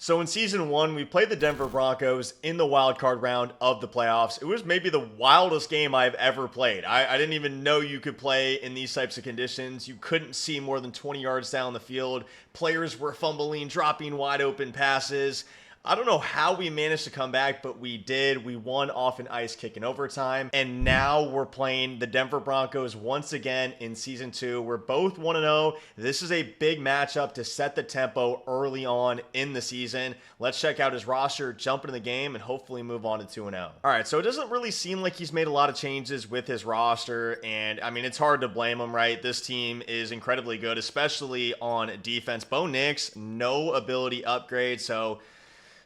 So in season one, we played the Denver Broncos in the wild card round of the playoffs. It was maybe the wildest game I've ever played. I didn't even know you could play in these types of conditions. You couldn't see more than 20 yards down the field. Players were fumbling, dropping wide open passes. I don't know how we managed to come back, but we did. We won off an ice kick in overtime. And now we're playing the Denver Broncos once again in season two. We're both 1-0. This is a big matchup to set the tempo early on in the season. Let's check out his roster, jump into the game, and hopefully move on to 2-0. All right, so it doesn't really seem like he's made a lot of changes with his roster. And, I mean, it's hard to blame him, right? This team is incredibly good, especially on defense. Bo Nix, no ability upgrade, so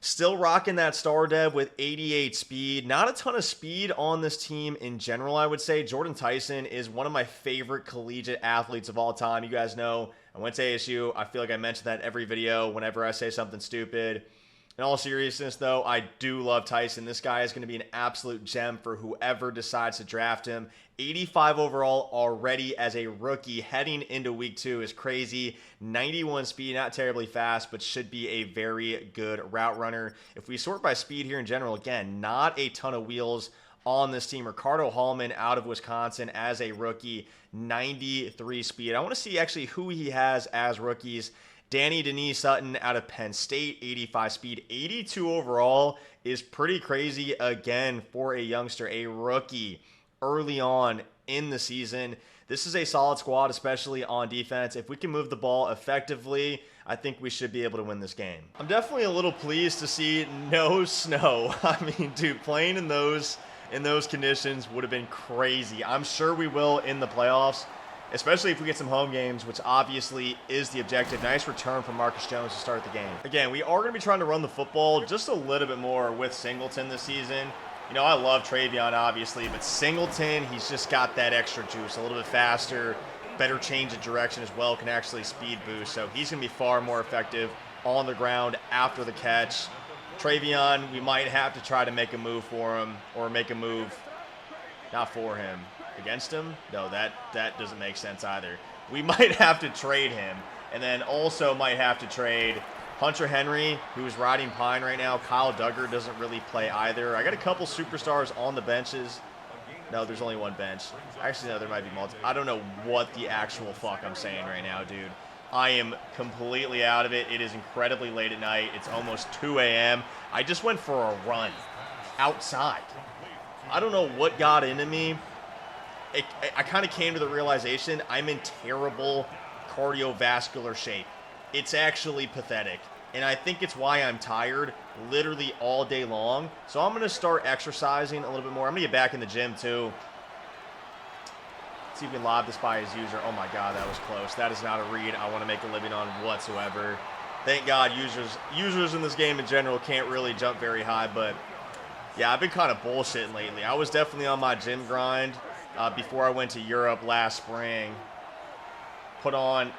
still rocking that star dev with 88 speed. Not a ton of speed on this team in general, I would say. Jordan Tyson is one of my favorite collegiate athletes of all time. You guys know I went to ASU. I feel like I mention that every video whenever I say something stupid. In all seriousness, though, I do love Tyson. This guy is going to be an absolute gem for whoever decides to draft him. 85 overall already as a rookie heading into week 2 is crazy. 91 speed, not terribly fast, but should be a very good route runner. If we sort by speed here in general, again, not a ton of wheels on this team. Ricardo Hallman out of Wisconsin as a rookie, 93 speed. I want to see actually who he has as rookies. Danny Denise Sutton out of Penn State, 85 speed, 82 overall is pretty crazy again for a youngster, a rookie early on in the season. This is a solid squad, especially on defense. If we can move the ball effectively, I think we should be able to win this game. I'm definitely a little pleased to see no snow. I mean, dude, playing in those conditions would have been crazy. I'm sure we will in the playoffs, especially if we get some home games, which obviously is the objective. Nice return from Marcus Jones to start the game. Again, we are going to be trying to run the football just a little bit more with Singleton this season. You know, I love Travion, obviously, but Singleton, he's just got that extra juice, a little bit faster, better change of direction as well, can actually speed boost. So he's going to be far more effective on the ground after the catch. Travion, we might have to try to make a move for him, or make a move, not for him, against him? No, that doesn't make sense either. We might have to trade him, and then also might have to trade Hunter Henry, who's riding Pine right now. Kyle Duggar doesn't really play either. I got a couple superstars on the benches. No, there's only one bench. Actually, no, there might be multiple. I don't know what the actual fuck I'm saying right now, dude. I am completely out of it. It is incredibly late at night. It's almost 2 a.m. I just went for a run outside. I don't know what got into me. I kind of came to the realization I'm in terrible cardiovascular shape. It's actually pathetic. And I think it's why I'm tired literally all day long. So I'm going to start exercising a little bit more. I'm going to get back in the gym too. Let's see if we can lob this by his user. Oh my God, that was close. That is not a read I want to make a living on whatsoever. Thank God users in this game in general can't really jump very high. But yeah, I've been kind of bullshitting lately. I was definitely on my gym grind before I went to Europe last spring. Put on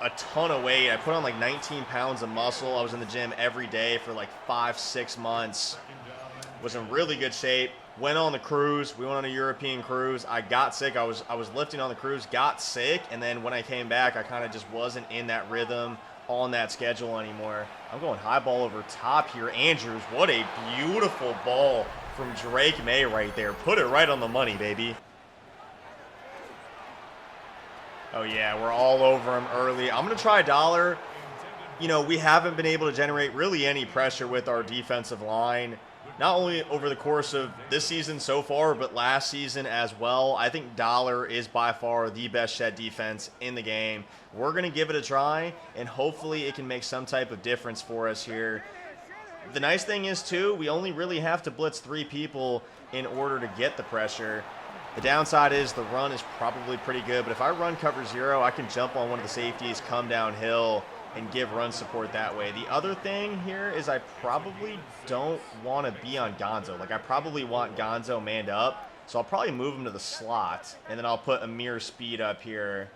a ton of weight. I put on like 19 pounds of muscle. I was in the gym every day for like 5-6 months. Was in really good shape. Went on the cruise. We went on a European cruise. I got sick. I was lifting on the cruise, got sick, and then when I came back, I kind of just wasn't in that rhythm on that schedule anymore. I'm going high ball over top here. Andrews, what a beautiful ball from Drake Maye right there. Put it right on the money, baby. Oh, yeah, we're all over him early. I'm going to try Dollar. You know, we haven't been able to generate really any pressure with our defensive line, not only over the course of this season so far, but last season as well. I think Dollar is by far the best shed defense in the game. We're going to give it a try, and hopefully it can make some type of difference for us here. The nice thing is, too, we only really have to blitz 3 people in order to get the pressure. The downside is the run is probably pretty good, but if I run cover 0, I can jump on one of the safeties, come downhill, and give run support that way. The other thing here is I probably don't want to be on Gonzo. Like, I probably want Gonzo manned up, so I'll probably move him to the slot, and then I'll put Amir Speed up here.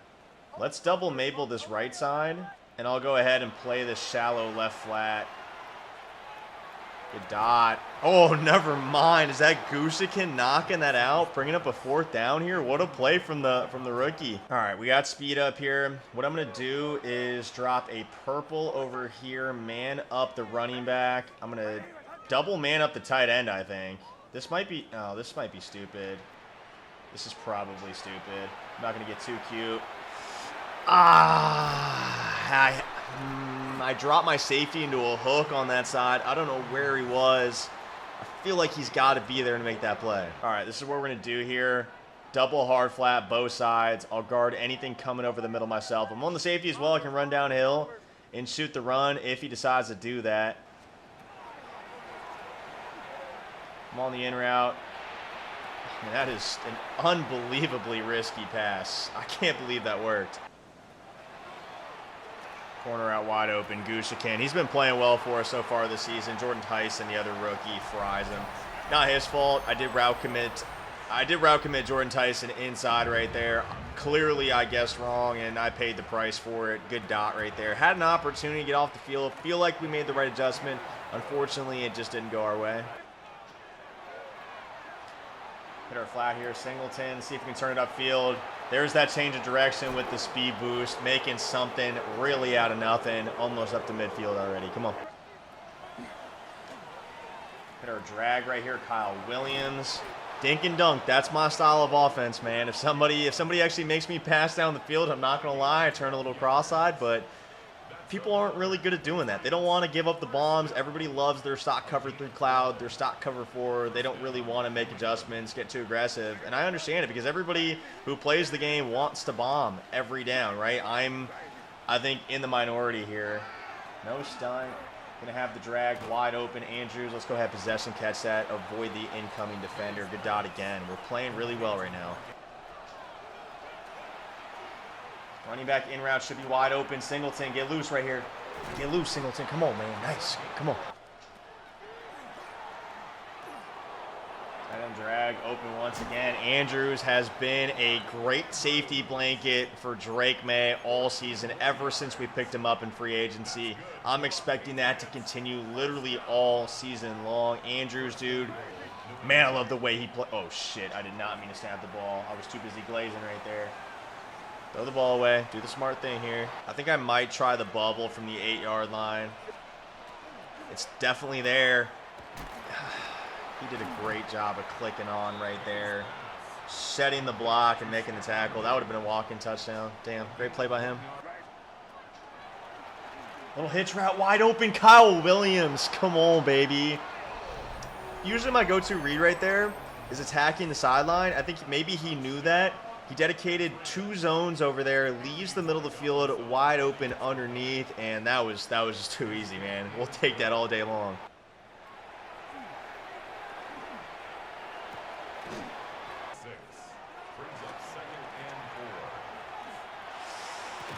Let's double Mabel this right side, and I'll go ahead and play this shallow left flat. Good dot. Oh, never mind. Is that Gusikin knocking that out, bringing up a 4th down here? What a play from the rookie. All right, we got speed up here. What I'm gonna do is drop a purple over here, man up the running back. I'm gonna double man up the tight end. I think this might be. Oh, this might be stupid. This is probably stupid. I'm not gonna get too cute. I dropped my safety into a hook on that side. I don't know where he was. I feel like he's got to be there to make that play. All right, this is what we're going to do here. Double hard flat, both sides. I'll guard anything coming over the middle myself. I'm on the safety as well. I can run downhill and shoot the run if he decides to do that. I'm on the in route. Man, that is an unbelievably risky pass. I can't believe that worked. Corner out wide open, Gusikin. He's been playing well for us so far this season. Jordan Tyson, the other rookie, fries him. Not his fault. I did route commit Jordan Tyson inside right there. Clearly, I guessed wrong, and I paid the price for it. Good dot right there. Had an opportunity to get off the field. Feel like we made the right adjustment. Unfortunately, it just didn't go our way. Hit our flat here, Singleton. See if we can turn it upfield. There's that change of direction with the speed boost, making something really out of nothing. Almost up to midfield already. Come on. Hit our drag right here, Kyle Williams. Dink and dunk. That's my style of offense, man. If somebody actually makes me pass down the field, I'm not going to lie, I turn a little cross-eyed, but people aren't really good at doing that. They don't want to give up the bombs. Everybody loves their stock cover 3 cloud, their stock cover 4. They don't really want to make adjustments, get too aggressive. And I understand it because everybody who plays the game wants to bomb every down, right? I think, in the minority here. No stun. Going to have the drag wide open. Andrews, let's go ahead, possession, catch that. Avoid the incoming defender. Good dot again. We're playing really well right now. Running back in route should be wide open. Singleton, get loose right here. Get loose, Singleton. Come on, man. Nice. Come on. Tight end drag open once again. Andrews has been a great safety blanket for Drake Maye all season, ever since we picked him up in free agency. I'm expecting that to continue literally all season long. Andrews, dude. Man, I love the way he plays. Oh, shit. I did not mean to snap the ball. I was too busy glazing right there. Throw the ball away. Do the smart thing here. I think I might try the bubble from the 8-yard line. It's definitely there. He did a great job of clicking on right there. Setting the block and making the tackle. That would have been a walk-in touchdown. Damn, great play by him. Little hitch route wide open. Kyle Williams. Come on, baby. Usually my go-to read right there is attacking the sideline. I think maybe he knew that. He dedicated 2 zones over there, leaves the middle of the field wide open underneath, and that was just too easy, man. We'll take that all day long.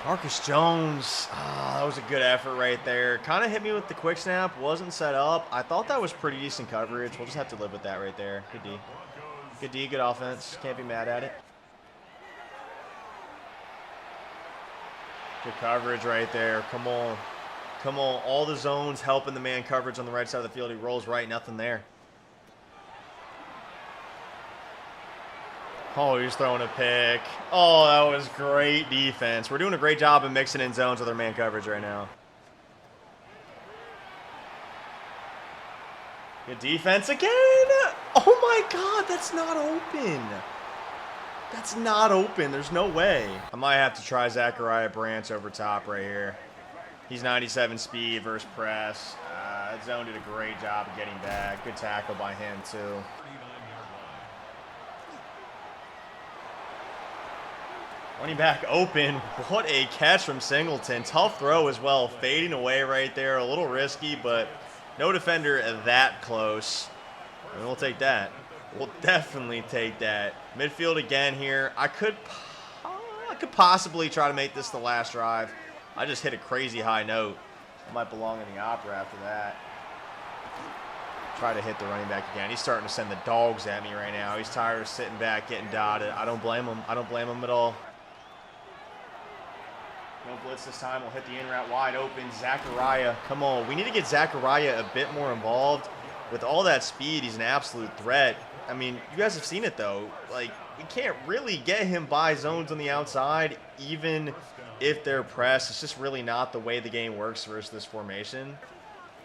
Marcus Jones, that was a good effort right there. Kind of hit me with the quick snap, wasn't set up. I thought that was pretty decent coverage. We'll just have to live with that right there. Good D. Good D, good offense. Can't be mad at it. Good coverage right there. Come on. Come on. All the zones helping the man coverage on the right side of the field. He rolls right. Nothing there. Oh, he's throwing a pick. Oh, that was great defense. We're doing a great job of mixing in zones with our man coverage right now. Good defense again. Oh, my God. That's not open. That's not open. There's no way. I might have to try Zachariah Branch over top right here. He's 97 speed versus press. That zone did a great job of getting back. Good tackle by him, too. Running back open. What a catch from Singleton. Tough throw as well. Fading away right there. A little risky, but no defender that close. And we'll take that. We'll definitely take that. Midfield again here. I could possibly try to make this the last drive. I just hit a crazy high note. I might belong in the opera after that. Try to hit the running back again. He's starting to send the dogs at me right now. He's tired of sitting back, getting dotted. I don't blame him. I don't blame him at all. No blitz this time. We'll hit the in route wide open. Zachariah, come on. We need to get Zachariah a bit more involved. with all that speed, he's an absolute threat. I mean, you guys have seen it, though. Like, we can't really get him by zones on the outside, even if they're pressed. It's just really not the way the game works versus this formation.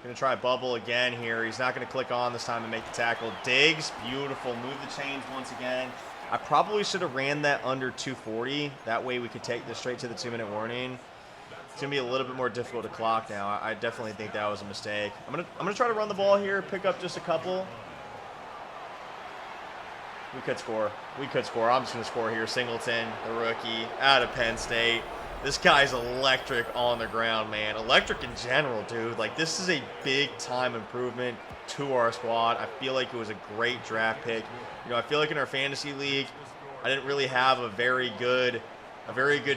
Going to try bubble again here. He's not going to click on this time to make the tackle. Diggs, beautiful. Move the chains once again. I probably should have ran that under 240. That way we could take this straight to the 2-minute warning. It's going to be a little bit more difficult to clock now. I definitely think that was a mistake. I'm gonna try to run the ball here, pick up just a couple. We could score. We could score. I'm just going to score here. Singleton, the rookie, out of Penn State. This guy's electric on the ground, man. Electric in general, dude. Like, this is a big-time improvement to our squad. I feel like it was a great draft pick. You know, I feel like in our fantasy league, I didn't really have a very good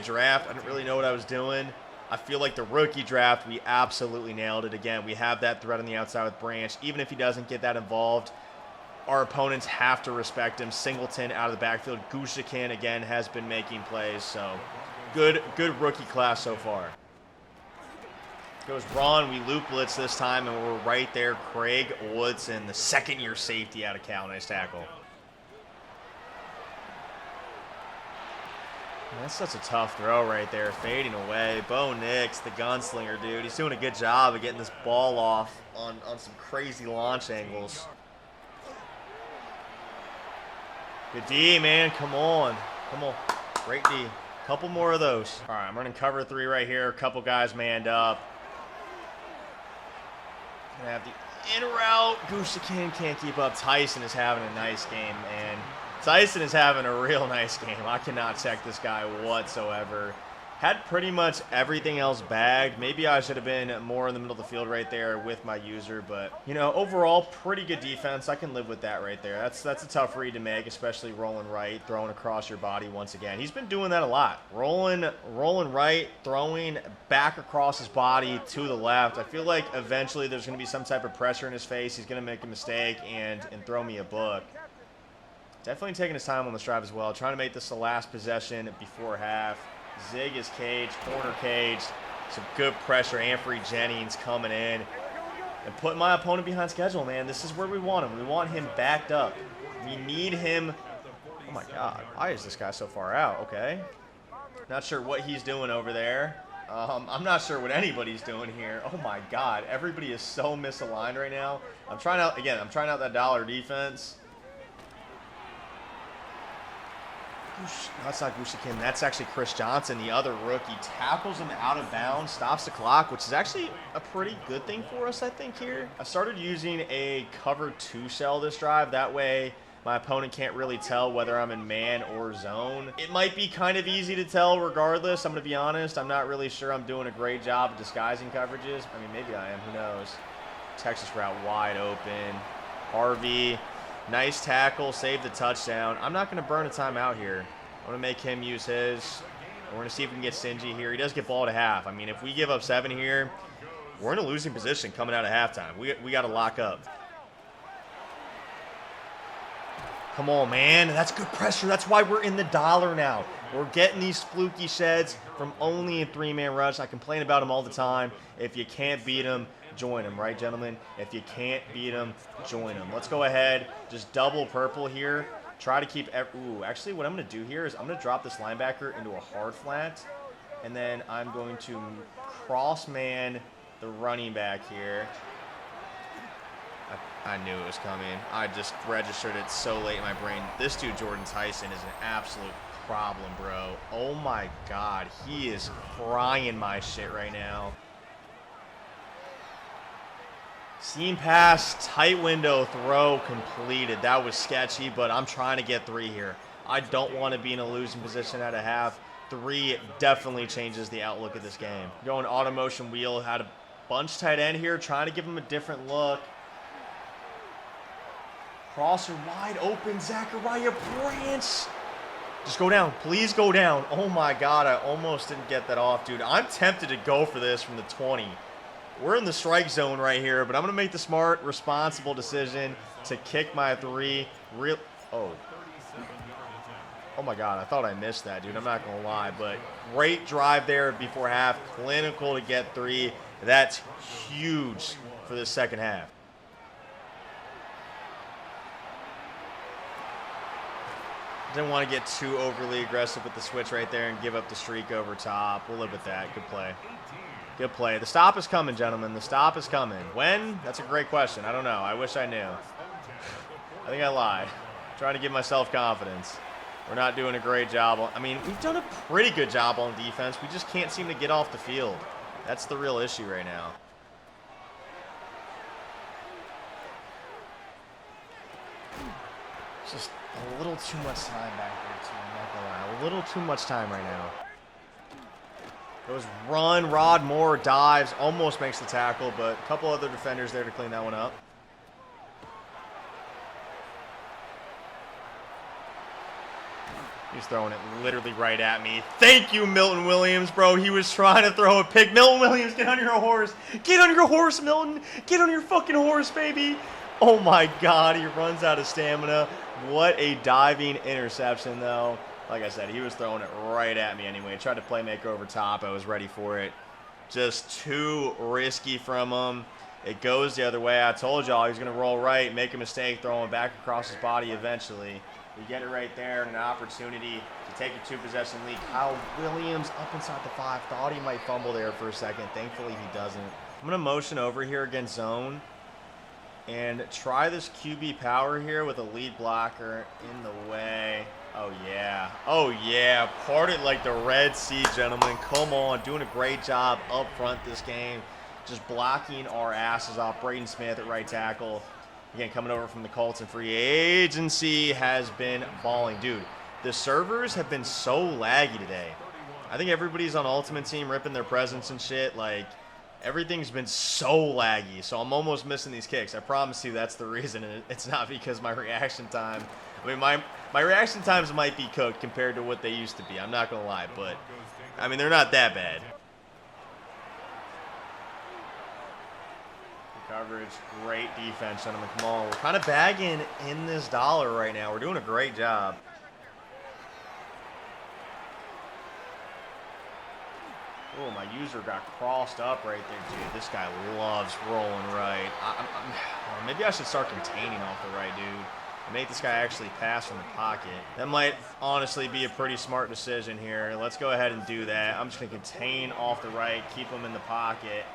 draft. I didn't really know what I was doing. I feel like the rookie draft, we absolutely nailed it. Again, we have that threat on the outside with Branch. Even if he doesn't get that involved, our opponents have to respect him. Singleton out of the backfield. Gushikin, again, has been making plays, so good rookie class so far. Goes Braun. We loop blitz this time, and we're right there. Craig Woodson, the second-year safety out of Cal. Nice tackle. That's such a tough throw right there, fading away. Bo Nix, the gunslinger, dude. He's doing a good job of getting this ball off on some crazy launch angles. Good D, man. Come on. Come on. Great D. Couple more of those. All right, I'm running cover 3 right here. A couple guys manned up. Gonna have the in route. Gushikin can't keep up. Tyson is having a nice game, man. Tyson is having a real nice game. I cannot check this guy whatsoever. Had pretty much everything else bagged. Maybe I should have been more in the middle of the field right there with my user, but, you know, overall, pretty good defense. I can live with that right there. That's a tough read to make, especially rolling right, throwing across your body once again. He's been doing that a lot. Rolling right, throwing back across his body to the left. I feel like eventually there's going to be some type of pressure in his face. He's going to make a mistake and throw me a book. Definitely taking his time on this drive as well. Trying to make this the last possession before half. Zig is caged, corner caged. Some good pressure. Anfrey Jennings coming in and putting my opponent behind schedule, man. This is where we want him. We want him backed up. We need him. Oh, my God. Why is this guy so far out? Okay. Not sure what he's doing over there. I'm not sure what anybody's doing here. Oh, my God. Everybody is so misaligned right now. I'm trying out that dollar defense. That's not Gushikin. That's actually Chris Johnson, the other rookie. Tackles him out of bounds, stops the clock, which is actually a pretty good thing for us, I think, here. I started using a cover 2 shell this drive. That way, my opponent can't really tell whether I'm in man or zone. It might be kind of easy to tell regardless. I'm going to be honest. I'm not really sure I'm doing a great job of disguising coverages. I mean, maybe I am. Who knows? Texas route wide open. Harvey. Nice tackle, save the touchdown. I'm not going to burn a timeout here. I'm going to make him use his. We're going to see if we can get stingy here. He does get ball to half. I mean, if we give up 7 here, we're in a losing position coming out of halftime. We got to lock up. Come on, man. That's good pressure. That's why we're in the dollar now. We're getting these fluky sheds from only a 3-man rush. I complain about them all the time. If you can't beat them, join them, right, gentlemen? If you can't beat them, join them. Let's go ahead, just double purple here. Try to keep, ooh, actually what I'm going to do here is I'm going to drop this linebacker into a hard flat, and then I'm going to cross man the running back here. I knew it was coming. I just registered it so late in my brain. This dude, Jordan Tyson, is an absolute problem, bro. Oh my God, he is frying my shit right now. Seam pass, tight window, throw completed. That was sketchy, but I'm trying to get 3 here. I don't want to be in a losing position at a half. 3 definitely changes the outlook of this game. Going auto motion wheel, had a bunch tight end here, trying to give him a different look. Crosser wide open, Zachariah Branch. Just go down, please go down. Oh my God, I almost didn't get that off, dude. I'm tempted to go for this from the 20. We're in the strike zone right here, but I'm going to make the smart, responsible decision to kick my 3. Oh my God, I thought I missed that, dude. I'm not going to lie, but great drive there before half. Clinical to get 3. That's huge for the second half. Didn't want to get too overly aggressive with the switch right there and give up the streak over top. We'll live with that. Good play. Good play. The stop is coming, gentlemen. The stop is coming. When? That's a great question. I don't know. I wish I knew. I think I lied. I'm trying to give myself confidence. We're not doing a great job. I mean, we've done a pretty good job on defense. We just can't seem to get off the field. That's the real issue right now. Just a little too much time back there, too. I'm not gonna lie. A little too much time right now. Goes run, Rod Moore dives, almost makes the tackle, but a couple other defenders there to clean that one up. He's throwing it literally right at me. Thank you, Milton Williams, bro. He was trying to throw a pick. Milton Williams, get on your horse. Get on your horse, Milton. Get on your fucking horse, baby. Oh, my God. He runs out of stamina. What a diving interception, though. Like I said, he was throwing it right at me anyway. Tried to play make over top. I was ready for it. Just too risky from him. It goes the other way. I told y'all he's going to roll right, make a mistake, throw him back across his body eventually. You get it right there, and an opportunity to take a two-possession lead. Kyle Williams up inside the 5. Thought he might fumble there for a second. Thankfully, he doesn't. I'm going to motion over here against zone and try this QB power here with a lead blocker in the way. Oh, yeah. Oh, yeah. Parted like the Red Sea, gentlemen. Come on. Doing a great job up front this game. Just blocking our asses off. Braden Smith at right tackle. Again, coming over from the Colts in free agency, has been balling. Dude, the servers have been so laggy today. I think everybody's on Ultimate Team ripping their presents and shit. Like, everything's been so laggy. So I'm almost missing these kicks. I promise you that's the reason. And it's not because my reaction time. I mean, my reaction times might be cooked compared to what they used to be. I'm not going to lie. But, I mean, they're not that bad. Coverage, great defense, gentlemen. Come on, we're kind of bagging in this dollar right now. We're doing a great job. Oh, my user got crossed up right there, dude. This guy loves rolling right. Maybe I should start containing off the right, dude, and make this guy actually pass from the pocket. That might honestly be a pretty smart decision here. Let's go ahead and do that. I'm just going to contain off the right, keep him in the pocket.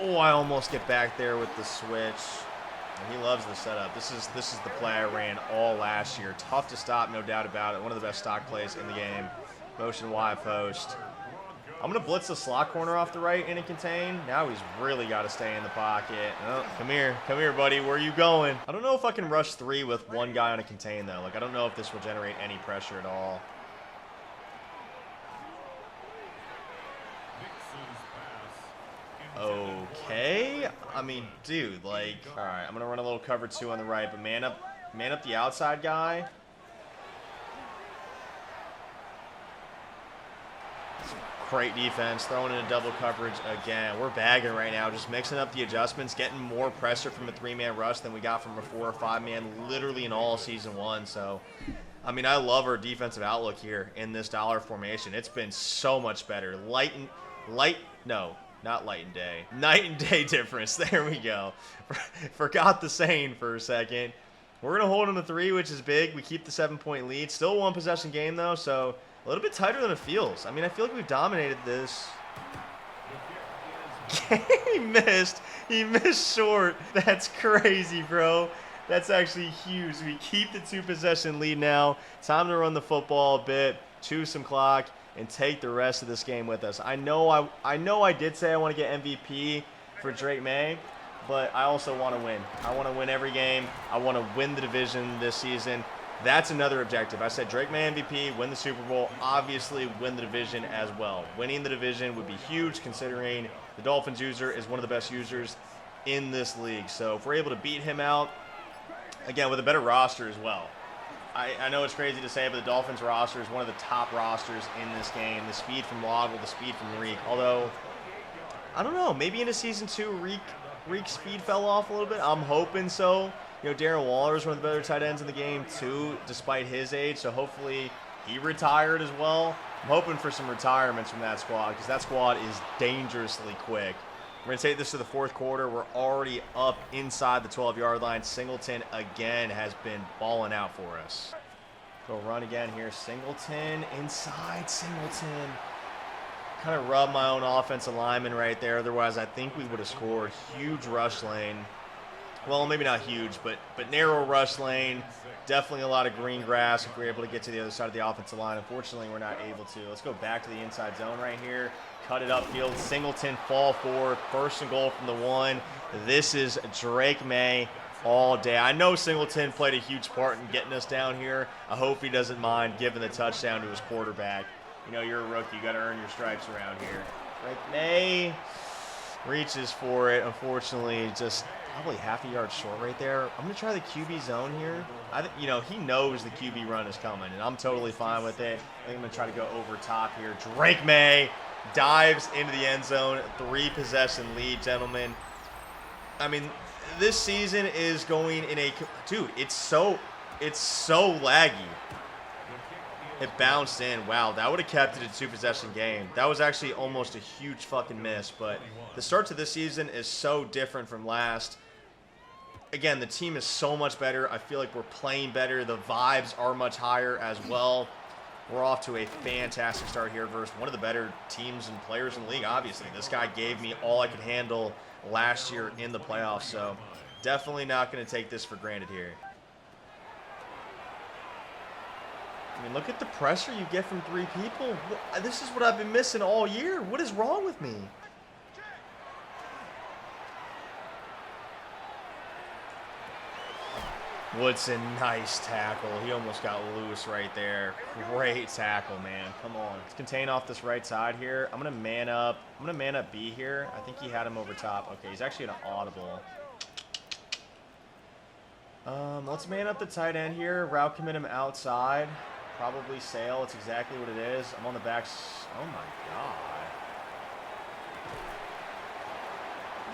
Oh, I almost get back there with the switch. And he loves the setup. This is the play I ran all last year. Tough to stop, no doubt about it. One of the best stock plays in the game. Motion Y post. I'm going to blitz the slot corner off the right in and contain. Now he's really got to stay in the pocket. Oh, come here, buddy. Where are you going? I don't know if I can rush 3 with one guy on a contain, though. Like, I don't know if this will generate any pressure at all. Okay, I mean, dude, like, all right, I'm gonna run a little cover 2 on the right, but man up the outside guy. Great defense, throwing in a double coverage again. We're bagging right now, just mixing up the adjustments, getting more pressure from a 3-man rush than we got from a 4 or 5-man, literally in all season 1. So, I mean, I love our defensive outlook here in this dollar formation. It's been so much better. Not light and day. Night and day difference. There we go. Forgot the saying for a second. We're going to hold them to 3, which is big. We keep the 7-point lead. Still a 1-possession game, though, so a little bit tighter than it feels. I mean, I feel like we've dominated this. He missed. He missed short. That's crazy, bro. That's actually huge. We keep the 2-possession lead now. Time to run the football a bit, chew some clock, and take the rest of this game with us. I know I did say I want to get MVP for Drake Maye, but I also want to win. I want to win every game. I want to win the division this season. That's another objective. I said Drake Maye MVP, win the Super Bowl, obviously win the division as well. Winning the division would be huge considering the Dolphins user is one of the best users in this league. So if we're able to beat him out, again, with a better roster as well. I know it's crazy to say, but the Dolphins roster is one of the top rosters in this game. The speed from Waddle, the speed from Reek. Although, I don't know, maybe in a season 2, Reek's speed fell off a little bit. I'm hoping so. You know, Darren Waller is one of the better tight ends in the game, too, despite his age. So hopefully he retired as well. I'm hoping for some retirements from that squad because that squad is dangerously quick. We're going to take this to the 4th quarter. We're already up inside the 12-yard line. Singleton, again, has been balling out for us. Go run again here. Singleton, inside Singleton. Kind of rubbed my own offensive lineman right there. Otherwise, I think we would have scored. Huge rush lane. Well, maybe not huge, but narrow rush lane. Definitely a lot of green grass if we're able to get to the other side of the offensive line. Unfortunately, we're not able to. Let's go back to the inside zone right here. Cut it upfield. Singleton fall forward. First and goal from the 1. This is Drake Maye all day. I know Singleton played a huge part in getting us down here. I hope he doesn't mind giving the touchdown to his quarterback. You know, you're a rookie. You got to earn your stripes around here. Drake Maye reaches for it. Unfortunately, just probably half a yard short right there. I'm going to try the QB zone here. You know, he knows the QB run is coming, and I'm totally fine with it. I think I'm going to try to go over top here. Drake Maye dives into the end zone. 3-possession lead, gentlemen. I mean, this season is going in a – dude, it's so laggy. It bounced in. Wow, that would have kept it a 2-possession game. That was actually almost a huge fucking miss, but the start to this season is so different from last. Again, the team is so much better. I feel like we're playing better. The vibes are much higher as well. We're off to a fantastic start here versus one of the better teams and players in the league, obviously. This guy gave me all I could handle last year in the playoffs, so definitely not going to take this for granted here. I mean, look at the pressure you get from 3 people. This is what I've been missing all year. What is wrong with me? Woodson, nice tackle. He almost got loose right there. Great tackle, man. Come on. Let's contain off this right side here. I'm going to man up. I'm going to man up B here. I think he had him over top. Okay, he's actually an audible. Let's man up the tight end here. Route commit him outside. Probably sail. It's exactly what it is. I'm on the backs. Oh, my God.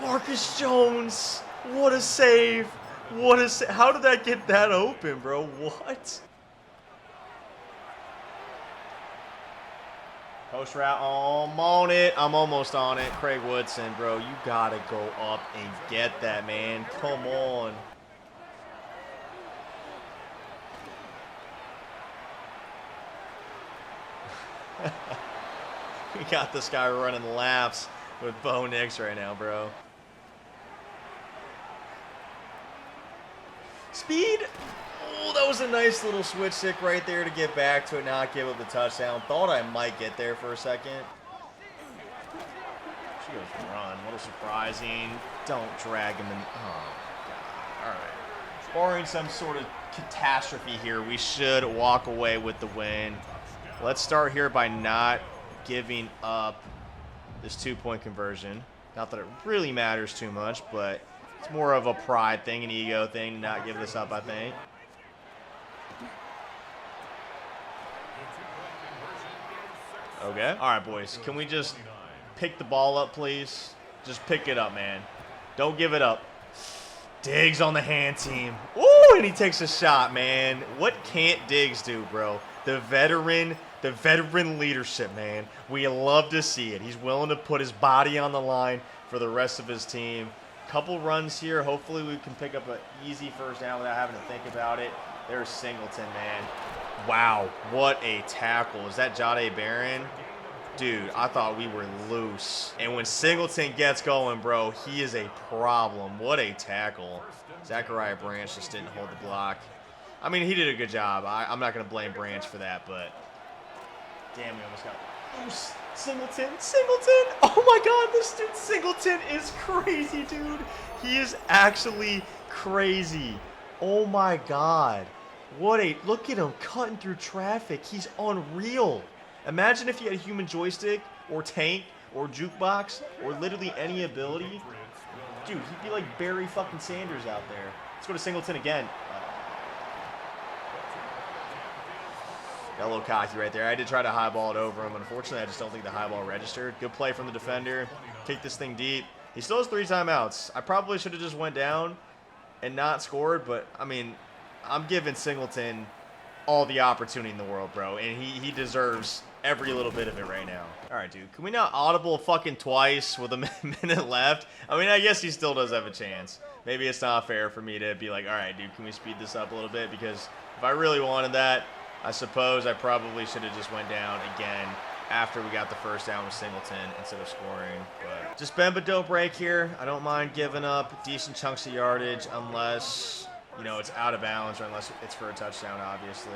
Marcus Jones. What a save. What a save. How did that get that open, bro? What? Post route. Oh, I'm on it. I'm almost on it. Craig Woodson, bro. You got to go up and get that, man. Come on. We got this guy running laps with Bo Nix right now, bro. Speed. Oh, that was a nice little switch stick right there to get back to it, not give up the touchdown. Thought I might get there for a second. She goes for run. What a surprising. Don't drag him in. Oh, God. All right. Barring some sort of catastrophe here, we should walk away with the win. Let's start here by not giving up this 2-point conversion. Not that it really matters too much, but it's more of a pride thing, an ego thing, to not give this up, I think. Okay. All right, boys. Can we just pick the ball up, please? Just pick it up, man. Don't give it up. Diggs on the hand team. Ooh, and he takes a shot, man. What can't Diggs do, bro? The veteran leadership, man. We love to see it. He's willing to put his body on the line for the rest of his team. Couple runs here. Hopefully we can pick up an easy first down without having to think about it. There's Singleton, man. Wow, what a tackle. Is that Jahdae Barron? Dude, I thought we were loose. And when Singleton gets going, bro, he is a problem. What a tackle. Zachariah Branch just didn't hold the block. I mean, he did a good job. I'm not going to blame Branch for that, but damn, we almost got loose. Singleton. Oh, my God, this dude Singleton is crazy, dude. He is actually crazy. Oh, my God. Look at him cutting through traffic. He's unreal. Imagine if he had a human joystick or tank or jukebox or literally any ability. Dude, he'd be like Barry fucking Sanders out there. Let's go to Singleton again. Got a little cocky right there. I did try to highball it over him. Unfortunately, I just don't think the highball registered. Good play from the defender. Kick this thing deep. He still has 3 timeouts. I probably should have just went down and not scored, but, I mean, I'm giving Singleton all the opportunity in the world, bro, and he deserves every little bit of it right now. All right, dude, can we not audible fucking twice with a minute left? I mean, I guess he still does have a chance. Maybe it's not fair for me to be like, all right, dude, can we speed this up a little bit? Because if I really wanted that, I suppose I probably should have just went down again after we got the first down with Singleton instead of scoring. But just bend but don't break here. I don't mind giving up decent chunks of yardage unless, you know, it's out of bounds or unless it's for a touchdown, obviously.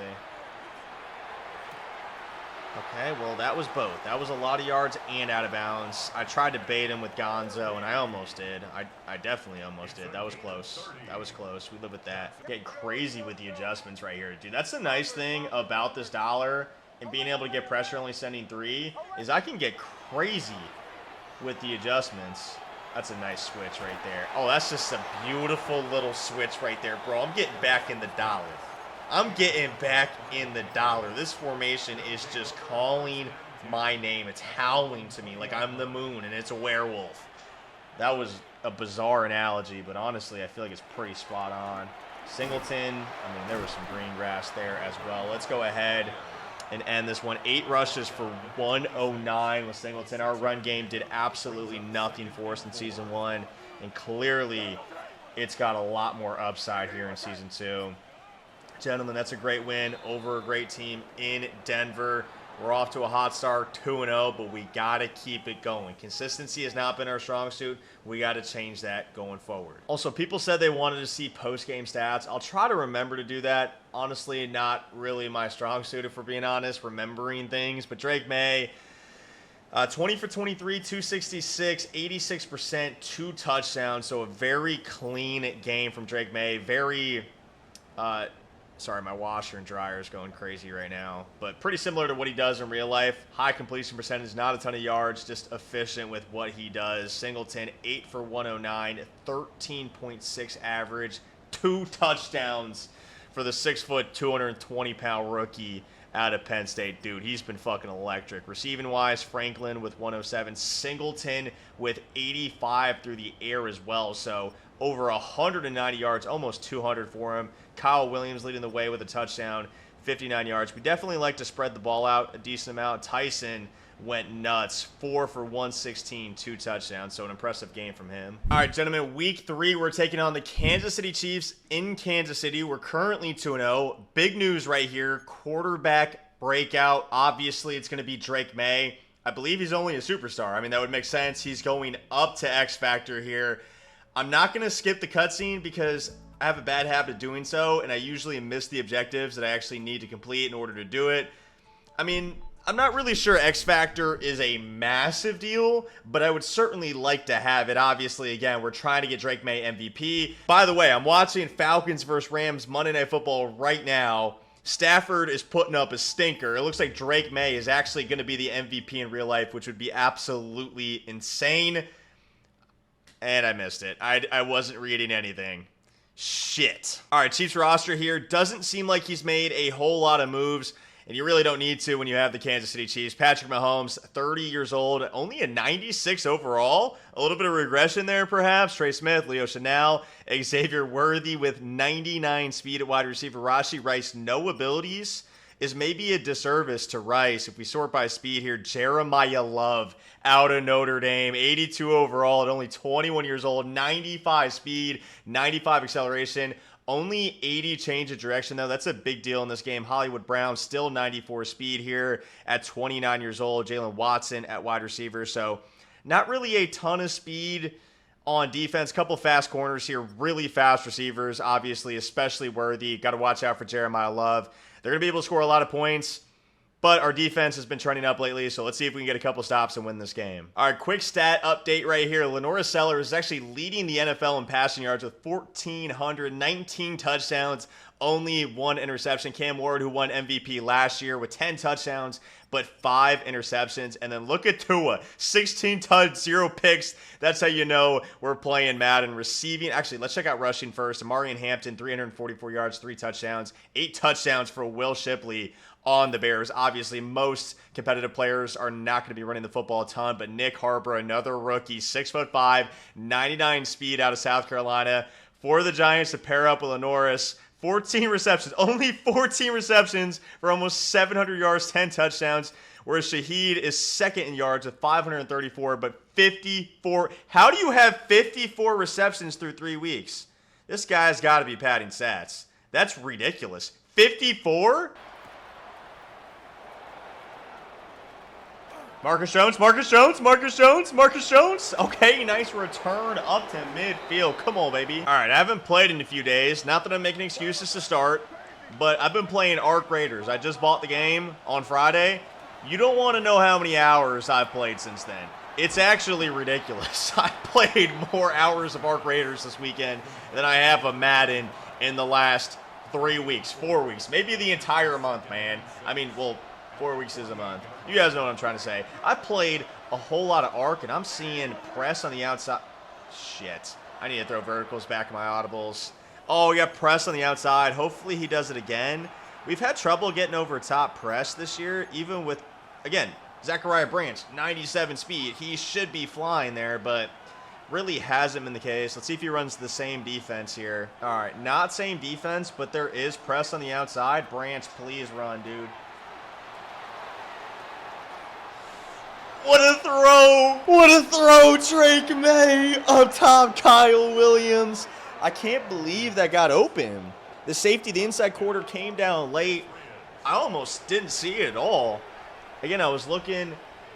Okay, well, that was both. That was a lot of yards and out of bounds. I tried to bait him with Gonzo, and I almost did. I definitely almost did. That was close. That was close. We live with that. Getting crazy with the adjustments right here. Dude, that's the nice thing about this dollar and being able to get pressure only sending 3 is I can get crazy with the adjustments. That's a nice switch right there. Oh, that's just a beautiful little switch right there, bro. I'm getting back in the dollar. I'm getting back in the dollar. This formation is just calling my name. It's howling to me like I'm the moon and it's a werewolf. That was a bizarre analogy, but honestly, I feel like it's pretty spot on. Singleton, I mean, there was some green grass there as well. Let's go ahead and end this one. 8 rushes for 109 with Singleton. Our run game did absolutely nothing for us in Season 1, and clearly it's got a lot more upside here in Season 2. Gentlemen, that's a great win over a great team in Denver. We're off to a hot start, 2-0, but we got to keep it going. Consistency has not been our strong suit. We got to change that going forward. Also, people said they wanted to see post-game stats. I'll try to remember to do that. Honestly, not really my strong suit, if we're being honest, remembering things. But Drake Maye, 20 for 23, 266, 86%, 2 touchdowns. So a very clean game from Drake Maye. Very... sorry, my washer and dryer is going crazy right now. But pretty similar to what he does in real life. High completion percentage, not a ton of yards, just efficient with what he does. Singleton, 8 for 109, 13.6 average, 2 touchdowns for the 6', 220-pound rookie out of Penn State. Dude, he's been fucking electric. Receiving-wise, Franklin with 107, Singleton with 85 through the air as well. So over 190 yards, almost 200 for him. Kyle Williams leading the way with a touchdown, 59 yards. We definitely like to spread the ball out a decent amount. Tyson went nuts, 4 for 116, 2 touchdowns. So an impressive game from him. All right, gentlemen, week 3, we're taking on the Kansas City Chiefs in Kansas City. We're currently 2-0. Big news right here, quarterback breakout. Obviously, it's going to be Drake Maye. I believe he's only a superstar. I mean, that would make sense. He's going up to X Factor here. I'm not going to skip the cutscene because I have a bad habit of doing so, and I usually miss the objectives that I actually need to complete in order to do it. I mean, I'm not really sure X Factor is a massive deal, but I would certainly like to have it. Obviously, again, we're trying to get Drake Maye MVP. By the way, I'm watching Falcons versus Rams Monday Night Football right now. Stafford is putting up a stinker. It looks like Drake Maye is actually going to be the MVP in real life, which would be absolutely insane. And I missed it. I wasn't reading anything. Shit. All right, Chiefs roster here. Doesn't seem like he's made a whole lot of moves, and you really don't need to when you have the Kansas City Chiefs. Patrick Mahomes, 30 years old, only a 96 overall. A little bit of regression there, perhaps. Trey Smith, Leo Chanel, Xavier Worthy with 99 speed at wide receiver. Rashee Rice, no abilities. Is maybe a disservice to Rice. If we sort by speed here, Jeremiah Love out of Notre Dame, 82 overall at only 21 years old, 95 speed, 95 acceleration, only 80 change of direction, though. That's a big deal in this game. Hollywood Brown, still 94 speed here at 29 years old. Jalen Watson at wide receiver, so not really a ton of speed on defense. Couple fast corners here, really fast receivers, obviously, especially Worthy. Got to watch out for Jeremiah Love. They're going to be able to score a lot of points, but our defense has been trending up lately, so let's see if we can get a couple stops and win this game. All right, quick stat update right here. Lenora Sellers is actually leading the NFL in passing yards with 1,419 touchdowns, only 1 interception. Cam Ward, who won MVP last year with 10 touchdowns, but 5 interceptions. And then look at Tua, 16 touchdowns, 0 picks. That's how you know we're playing Madden. Receiving, actually, let's check out rushing first. Amarian Hampton, 344 yards, 3 touchdowns, 8 touchdowns for Will Shipley on the Bears. Obviously, most competitive players are not going to be running the football a ton, but Nick Harbor, another rookie, 6'5", 99 speed out of South Carolina. For the Giants to pair up with Lenoris, 14 receptions, only 14 receptions for almost 700 yards, 10 touchdowns, whereas Shaheed is second in yards with 534, but 54. How do you have 54 receptions through 3 weeks? This guy's got to be padding stats. That's ridiculous. 54? Marcus Jones, Marcus Jones, Marcus Jones, Marcus Jones. Okay, nice return up to midfield. Come on, baby. All right, I haven't played in a few days. Not that I'm making excuses to start, but I've been playing Arc Raiders. I just bought the game on Friday. You don't want to know how many hours I've played since then. It's actually ridiculous. I played more hours of Arc Raiders this weekend than I have of Madden in the last 3 weeks, 4 weeks, maybe the entire month, man. I mean, well, 4 weeks is a month. You guys know what I'm trying to say. I played a whole lot of Arc, and I'm seeing press on the outside. Shit. I need to throw verticals back in my audibles. Oh, we got press on the outside. Hopefully he does it again. We've had trouble getting over top press this year, even with, again, Zachariah Branch, 97 speed. He should be flying there, but really hasn't been the case. Let's see if he runs the same defense here. All right, not same defense, but there is press on the outside. Branch, please run, dude. What a throw! What a throw, Drake Maye! Up top, Kyle Williams. I can't believe that got open. The safety, the inside quarter came down late. I almost didn't see it at all. Again, I was looking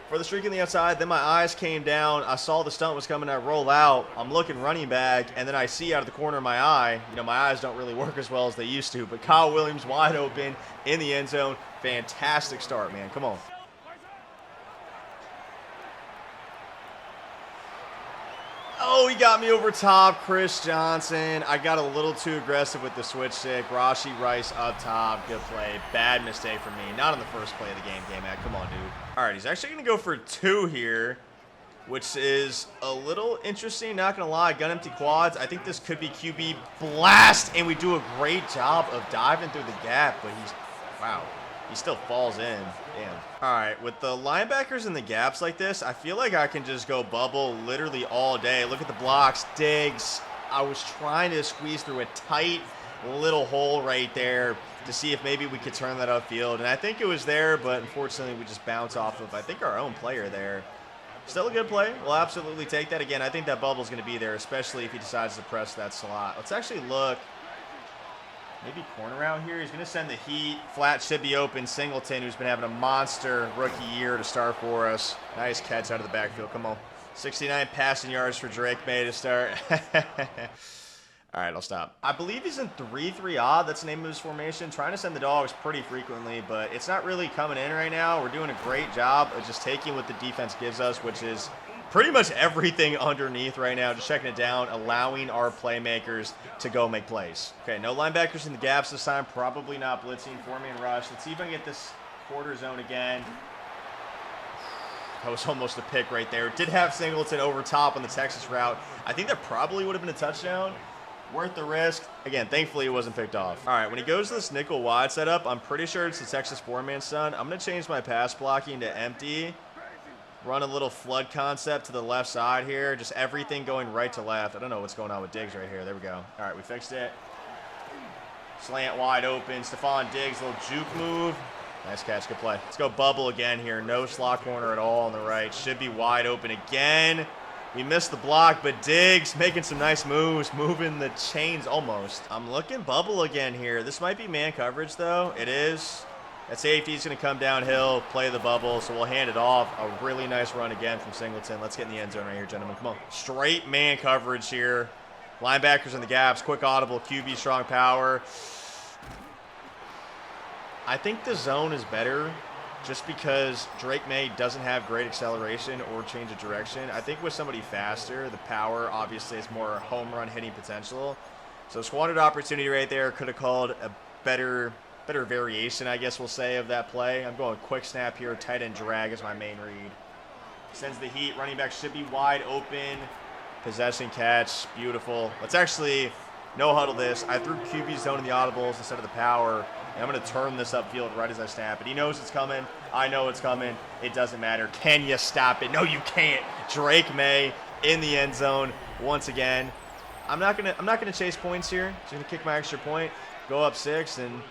for the streak on the outside, then my eyes came down. I saw the stunt was coming, I roll out. I'm looking running back, and then I see out of the corner of my eye, you know, my eyes don't really work as well as they used to, but Kyle Williams wide open in the end zone. Fantastic start, man. Come on. Oh, he got me over top. Chris Johnson. I got a little too aggressive with the switch stick. Rashee Rice up top. Good play. Bad mistake for me. Not on the first play of the game, K-Mac. Come on, dude. All right, he's actually going to go for 2 here, which is a little interesting. Not going to lie. Gun empty quads. I think this could be QB blast, and we do a great job of diving through the gap, but he's, wow, he still falls in. Damn. All right, with the linebackers in the gaps like this, I feel like I can just go bubble literally all day. Look at the blocks, Diggs. I was trying to squeeze through a tight little hole right there to see if maybe we could turn that upfield. And I think it was there, but unfortunately we just bounce off of, I think, our own player there. Still a good play. We'll absolutely take that. Again, I think that bubble's going to be there, especially if he decides to press that slot. Let's actually look. Maybe corner out here. He's going to send the heat. Flat should be open. Singleton, who's been having a monster rookie year to start for us. Nice catch out of the backfield. Come on. 69 passing yards for Drake Maye to start. All right, I'll stop. I believe he's in 3-3 odd. That's the name of his formation. Trying to send the dogs pretty frequently, but it's not really coming in right now. We're doing a great job of just taking what the defense gives us, which is pretty much everything underneath right now, just checking it down, allowing our playmakers to go make plays. Okay, no linebackers in the gaps this time, probably not blitzing, 4-man rush. Let's see if I can get this quarter zone again. That was almost a pick right there. Did have Singleton over top on the Texas route. I think that probably would have been a touchdown. Worth the risk. Again, thankfully it wasn't picked off. All right, when he goes to this nickel wide setup, I'm pretty sure it's the Texas 4-man stunt. I'm going to change my pass blocking to empty. Run a little flood concept to the left side here. Just everything going right to left. I don't know what's going on with Diggs right here. There we go. All right, we fixed it. Slant wide open. Stephon Diggs, little juke move. Nice catch, good play. Let's go bubble again here. No slot corner at all on the right. Should be wide open again. We missed the block, but Diggs making some nice moves, moving the chains almost. I'm looking bubble again here. This might be man coverage, though. It is. That safety's going to come downhill, play the bubble, so we'll hand it off. A really nice run again from Singleton. Let's get in the end zone right here, gentlemen. Come on. Straight man coverage here. Linebackers in the gaps. Quick audible. QB strong power. I think the zone is better just because Drake Maye doesn't have great acceleration or change of direction. I think with somebody faster, the power obviously is more home run hitting potential. So squandered opportunity right there. Could have called a better variation, I guess we'll say, of that play. I'm going quick snap here. Tight end drag is my main read. Sends the heat. Running back should be wide open. Possession catch. Beautiful. Let's actually no huddle this. I threw QB zone in the audibles instead of the power. And I'm going to turn this upfield right as I snap it. He knows it's coming. I know it's coming. It doesn't matter. Can you stop it? No, you can't. Drake Maye in the end zone once again. I'm not gonna chase points here. Just gonna kick my extra point, go up 6, and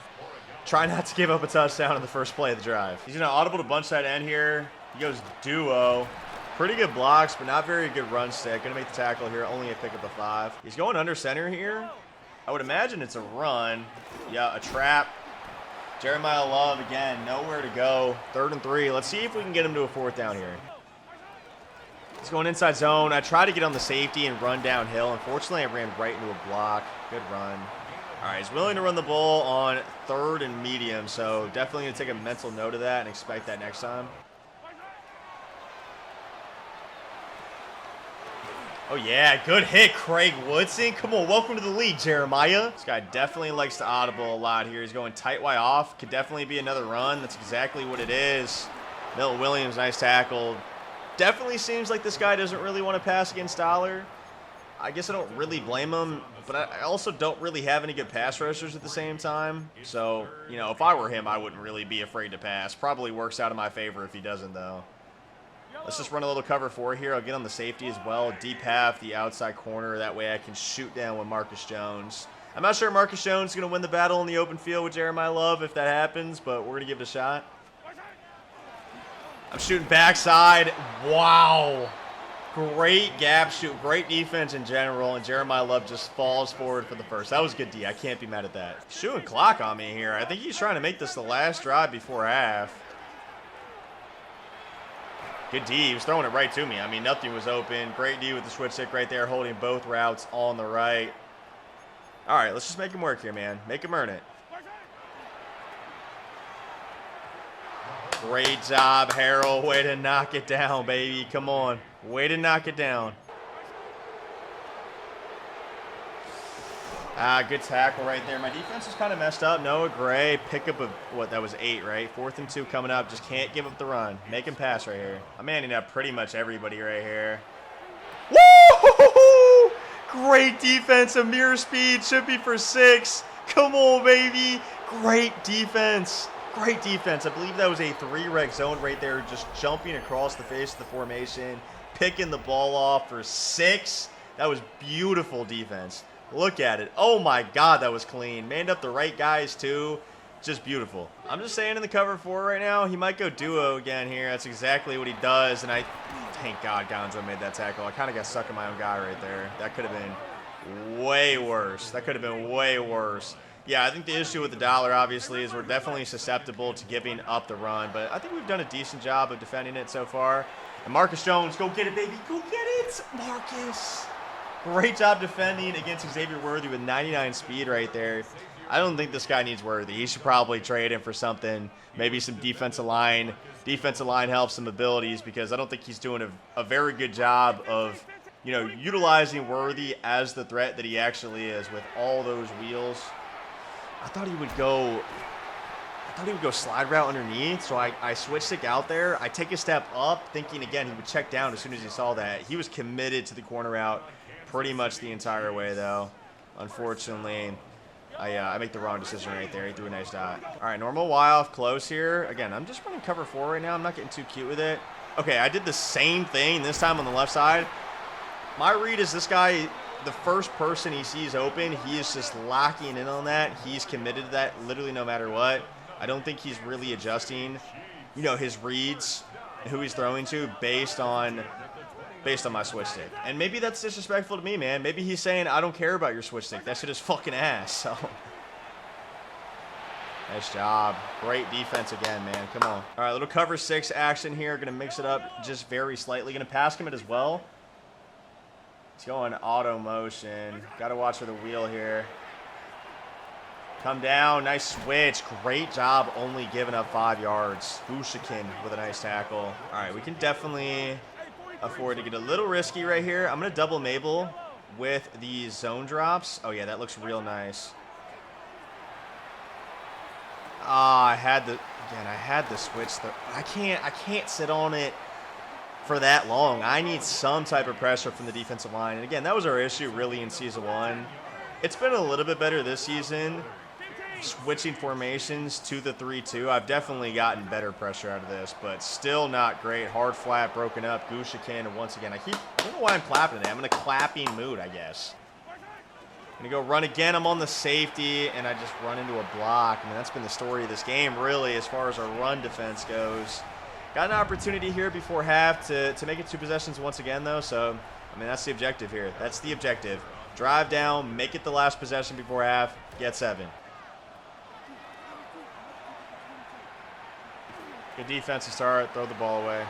try not to give up a touchdown in the first play of the drive. He's going to audible to bunch that end here. He goes duo. Pretty good blocks, but not very good run stick. Going to make the tackle here. Only a pick up a 5. He's going under center here. I would imagine it's a run. Yeah, a trap. Jeremiah Love, again, nowhere to go. 3rd and 3. Let's see if we can get him to a 4th down here. He's going inside zone. I tried to get on the safety and run downhill. Unfortunately, I ran right into a block. Good run. All right, he's willing to run the ball on 3rd and medium, so definitely going to take a mental note of that and expect that next time. Oh, yeah, good hit, Craig Woodson. Come on, welcome to the league, Jeremiah. This guy definitely likes to audible a lot here. He's going tight wide off. Could definitely be another run. That's exactly what it is. Milton Williams, nice tackle. Definitely seems like this guy doesn't really want to pass against Dollar. I guess I don't really blame him, but I also don't really have any good pass rushers at the same time. So, you know, if I were him, I wouldn't really be afraid to pass. Probably works out in my favor if he doesn't, though. Let's just run a little cover 4 here. I'll get on the safety as well. Deep half, the outside corner. That way I can shoot down with Marcus Jones. I'm not sure Marcus Jones is going to win the battle in the open field with Jeremiah Love if that happens, but we're going to give it a shot. I'm shooting backside. Wow. Great gap shoot. Great defense in general, and Jeremiah Love just falls forward for the first. That was good D. I can't be mad at that. Shooting clock on me here. I think he's trying to make this the last drive before half. Good D. He was throwing it right to me. I mean, nothing was open. Great D with the switch stick right there, holding both routes on the right. All right, let's just make him work here, man. Make him earn it. Great job, Harold. Way to knock it down, baby. Come on. Way to knock it down. Good tackle right there. My defense is kind of messed up. Noah Gray, pickup of, what, that was 8, right? 4th and 2 coming up. Just can't give up the run. Make him pass right here. I'm manning up pretty much everybody right here. Woo! Great defense. Amir speed. Should be for 6. Come on, baby. Great defense. Great defense. I believe that was a 3-rec zone right there, just jumping across the face of the formation, picking the ball off for 6. That was beautiful defense. Look at it. Oh, my God, that was clean. Manned up the right guys, too. Just beautiful. I'm just saying in the cover 4 right now, he might go duo again here. That's exactly what he does, and thank God Gonzo made that tackle. I kind of got stuck in my own guy right there. That could have been way worse. That could have been way worse. Yeah, I think the issue with the Dollar, obviously, is we're definitely susceptible to giving up the run, but I think we've done a decent job of defending it so far. And Marcus Jones, go get it, baby. Go get it, Marcus. Great job defending against Xavier Worthy with 99 speed right there. I don't think this guy needs Worthy. He should probably trade him for something, maybe some defensive line help, some abilities, because I don't think he's doing a very good job of, you know, utilizing Worthy as the threat that he actually is with all those wheels. I thought he would go slide route underneath, so I switch stick out there. I take a step up, thinking, again, he would check down as soon as he saw that. He was committed to the corner route pretty much the entire way, though. Unfortunately, I make the wrong decision right there. He threw a nice dot. All right, normal Y-off close here. Again, I'm just running cover 4 right now. I'm not getting too cute with it. Okay, I did the same thing this time on the left side. My read is this guy, the first person he sees open, he is just locking in on that. He's committed to that literally no matter what. I don't think he's really adjusting, you know, his reads, who he's throwing to based on my switch stick. And maybe that's disrespectful to me, man. Maybe he's saying, I don't care about your switch stick. That shit is fucking ass. So, nice job. Great defense again, man. Come on. All right, little cover 6 action here. Going to mix it up just very slightly. Going to pass commit as well. It's going auto motion. Got to watch for the wheel here. Come down. Nice switch. Great job only giving up 5 yards. Bushakin with a nice tackle. All right, we can definitely afford to get a little risky right here. I'm going to double Mabel with the zone drops. Oh, yeah, that looks real nice. I had the switch. I can't sit on it for that long. I need some type of pressure from the defensive line. And, again, that was our issue really in Season 1. It's been a little bit better this season. Switching formations to the 3-2. I've definitely gotten better pressure out of this, but still not great. Hard flat, broken up, Gushakin, and once again, I don't know why I'm clapping today. I'm in a clapping mood, I guess. I'm going to go run again. I'm on the safety, and I just run into a block. I mean, that's been the story of this game, really, as far as our run defense goes. Got an opportunity here before half to make it 2 possessions once again, though, so, I mean, that's the objective here. That's the objective. Drive down, make it the last possession before half, get 7. Good defense to start. Throw the ball away.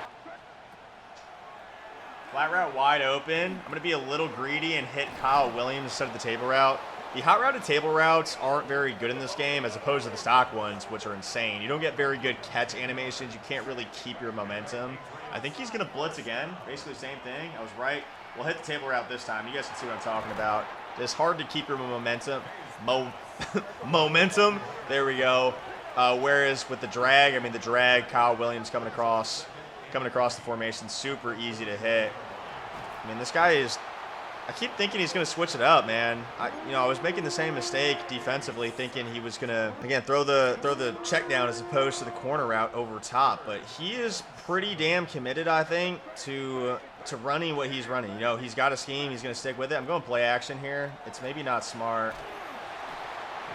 Flat route wide open. I'm going to be a little greedy and hit Kyle Williams instead of the table route. The hot route to table routes aren't very good in this game as opposed to the stock ones, which are insane. You don't get very good catch animations. You can't really keep your momentum. I think he's going to blitz again. Basically the same thing. I was right. We'll hit the table route this time. You guys can see what I'm talking about. It's hard to keep your momentum. Momentum. There we go. Whereas with the drag, Kyle Williams coming across the formation, super easy to hit. I mean, this guy is, I keep thinking he's going to switch it up, man. I was making the same mistake defensively, thinking he was going to, again, throw the check down as opposed to the corner route over top. But he is pretty damn committed, I think, to running what he's running. He's got a scheme. He's going to stick with it. I'm going play action here. It's maybe not smart.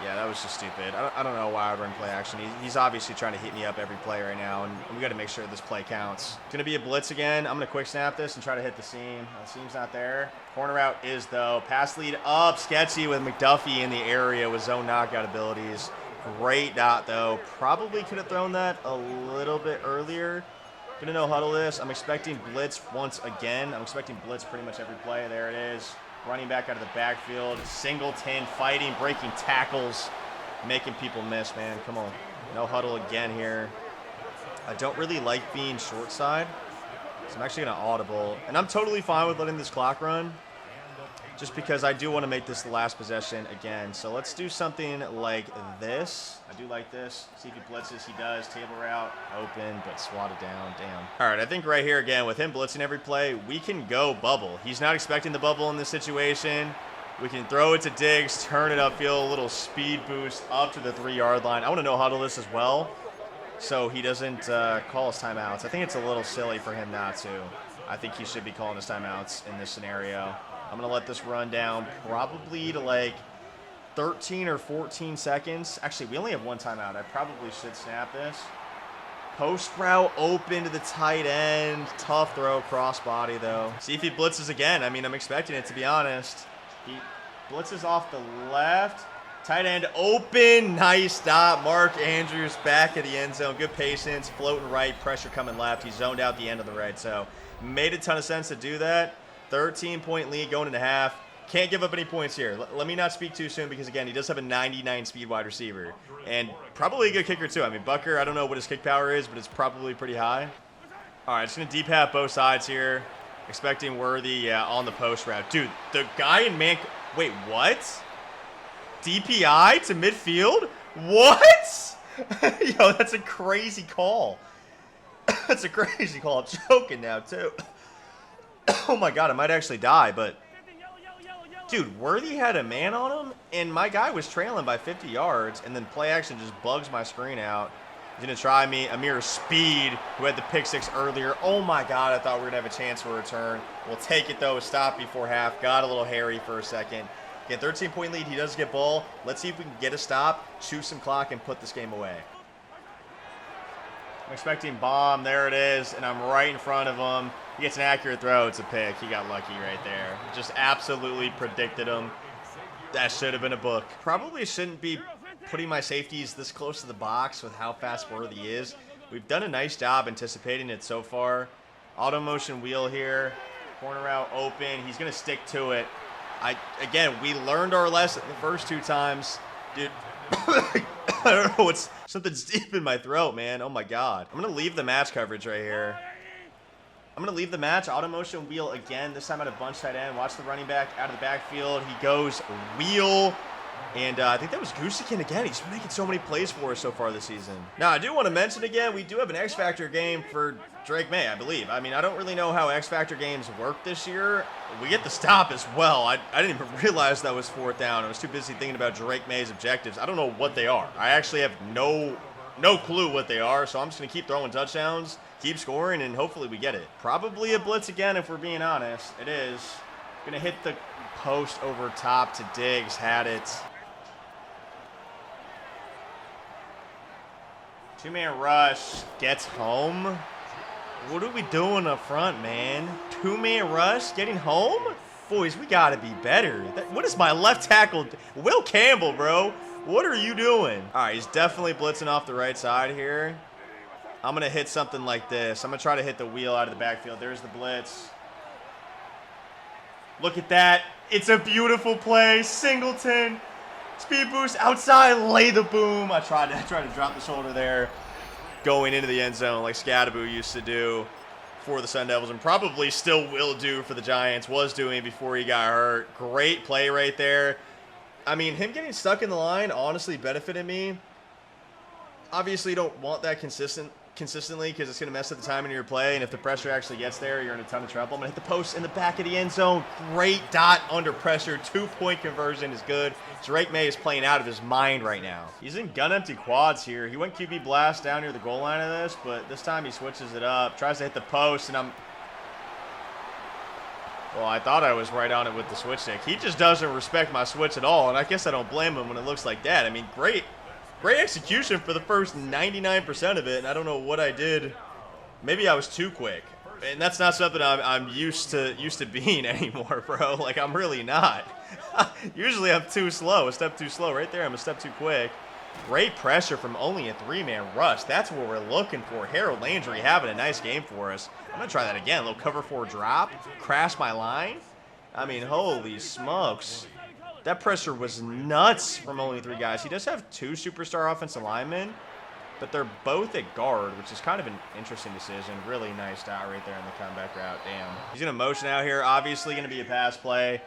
Yeah, that was just stupid. I don't know why I would run play action. He's obviously trying to hit me up every play right now, and we got to make sure this play counts. It's going to be a blitz again. I'm going to quick snap this and try to hit the seam. The seam's not there. Corner route is, though. Pass lead up. Sketchy with McDuffie in the area with zone knockout abilities. Great dot, though. Probably could have thrown that a little bit earlier. Going to no huddle this. I'm expecting blitz once again. I'm expecting blitz pretty much every play. There it is. Running back out of the backfield, singleton, fighting, breaking tackles, making people miss, man. Come on. No huddle again here. I don't really like being short side, so I'm actually going to audible. And I'm totally fine with letting this clock run, just because I do want to make this the last possession again. So let's do something like this. I do like this. See if he blitzes. He does. Table route, open, but swatted down. Damn. All right, I think right here again, with him blitzing every play, we can go bubble. He's not expecting the bubble in this situation. We can throw it to Diggs, turn it upfield, a little speed boost up to the 3-yard line. I want to no huddle this as well, so he doesn't call his timeouts. I think it's a little silly for him not to. I think he should be calling his timeouts in this scenario. I'm going to let this run down probably to like 13 or 14 seconds. Actually, we only have one timeout. I probably should snap this. Post route open to the tight end. Tough throw, crossbody though. See if he blitzes again. I'm expecting it, to be honest. He blitzes off the left. Tight end open. Nice stop. Mark Andrews back at the end zone. Good patience. Floating right. Pressure coming left. He zoned out the end of the right. So made a ton of sense to do that. 13-point lead going into half. Can't give up any points here. Let me not speak too soon because, again, he does have a 99 speed wide receiver. And probably a good kicker, too. Bucker, I don't know what his kick power is, but it's probably pretty high. All right, just going to deep half both sides here. Expecting Worthy on the post route. Dude, the guy in man... Wait, what? DPI to midfield? What? Yo, that's a crazy call. That's a crazy call. I'm choking now, too. Oh my god, I might actually die, but dude, Worthy had a man on him, and my guy was trailing by 50 yards, and then play action just bugs my screen out. He's going to try me. Amir Speed, who had the pick six earlier. Oh my god, I thought we were going to have a chance for a return. We'll take it, though. Stop before half. Got a little hairy for a second. Again, 13-point lead. He does get ball. Let's see if we can get a stop, chew some clock, and put this game away. I'm expecting bomb. There it is, and I'm right in front of him. He gets an accurate throw. It's a pick. He got lucky right there. Just absolutely predicted him. That should have been a book. Probably shouldn't be putting my safeties this close to the box with how fast Worthy is. We've done a nice job anticipating it so far. Auto motion wheel here. Corner route open. He's going to stick to it. Again, we learned our lesson the first two times. Dude, I don't know what's... Something's deep in my throat, man. Oh, my God. I'm going to leave the match coverage right here. I'm going to leave the match. Auto motion wheel again. This time at a bunch tight end. Watch the running back out of the backfield. He goes wheel. And I think that was Goosekin again. He's been making so many plays for us so far this season. Now, I do want to mention again, we do have an X Factor game for Drake Maye, I believe. I don't really know how X Factor games work this year. We get the stop as well. I didn't even realize that was fourth down. I was too busy thinking about Drake Maye's objectives. I don't know what they are. I actually have no clue what they are, so I'm just going to keep throwing touchdowns, keep scoring, and hopefully we get it. Probably a blitz again if we're being honest. It is. Going to hit the post over top to Diggs. Had it. Two-man rush gets home. What are we doing up front, man? Two-man rush getting home? Boys, we got to be better. What is my left tackle? Will Campbell, bro. What are you doing? All right, he's definitely blitzing off the right side here. I'm going to hit something like this. I'm going to try to hit the wheel out of the backfield. There's the blitz. Look at that. It's a beautiful play. Singleton. Speed boost outside. Lay the boom. I tried to drop the shoulder there. Going into the end zone like Scattaboo used to do for the Sun Devils and probably still will do for the Giants. Was doing before he got hurt. Great play right there. I mean, him getting stuck in the line honestly benefited me. Obviously, you don't want that consistently because it's going to mess up the timing of your play, and if the pressure actually gets there, you're in a ton of trouble. I'm going to hit the post in the back of the end zone. Great dot under pressure. 2-point conversion is good. Drake Maye is playing out of his mind right now. He's in gun empty quads here. He went QB blast down near the goal line of this, but this time he switches it up, tries to hit the post, and well, I thought I was right on it with the switch stick. He just doesn't respect my switch at all, and I guess I don't blame him when it looks like that. I mean, great execution for the first 99% of it, and I don't know what I did. Maybe I was too quick, and that's not something I'm used to being anymore, bro. Like, I'm really not. Usually I'm too slow, a step too slow. Right there, I'm a step too quick. Great pressure from only a 3-man rush. That's what we're looking for. Harold Landry having a nice game for us. I'm going to try that again. A little cover 4 drop. Crash my line. I mean, holy smokes. That pressure was nuts from only 3 guys. He does have 2 superstar offensive linemen, but they're both at guard, which is kind of an interesting decision. Really nice dot right there on the comeback route. Damn. He's going to motion out here. Obviously going to be a pass play.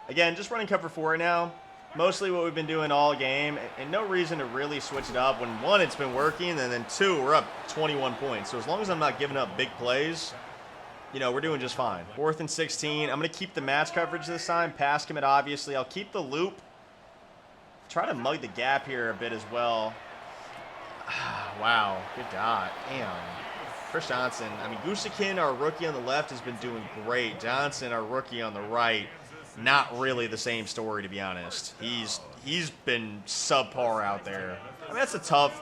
Again, just running cover 4 right now. Mostly what we've been doing all game, and no reason to really switch it up when, 1, it's been working, and then 2, we're up 21 points. So as long as I'm not giving up big plays, you know, we're doing just fine. 4th and 16. I'm going to keep the match coverage this time. Pass commit, obviously. I'll keep the loop. Try to mug the gap here a bit as well. Wow, good dot. Damn. Chris Johnson. I mean, Gusikin, our rookie on the left, has been doing great. Johnson, our rookie on the right, not really the same story, to be honest. He's been subpar out there. I mean, that's a tough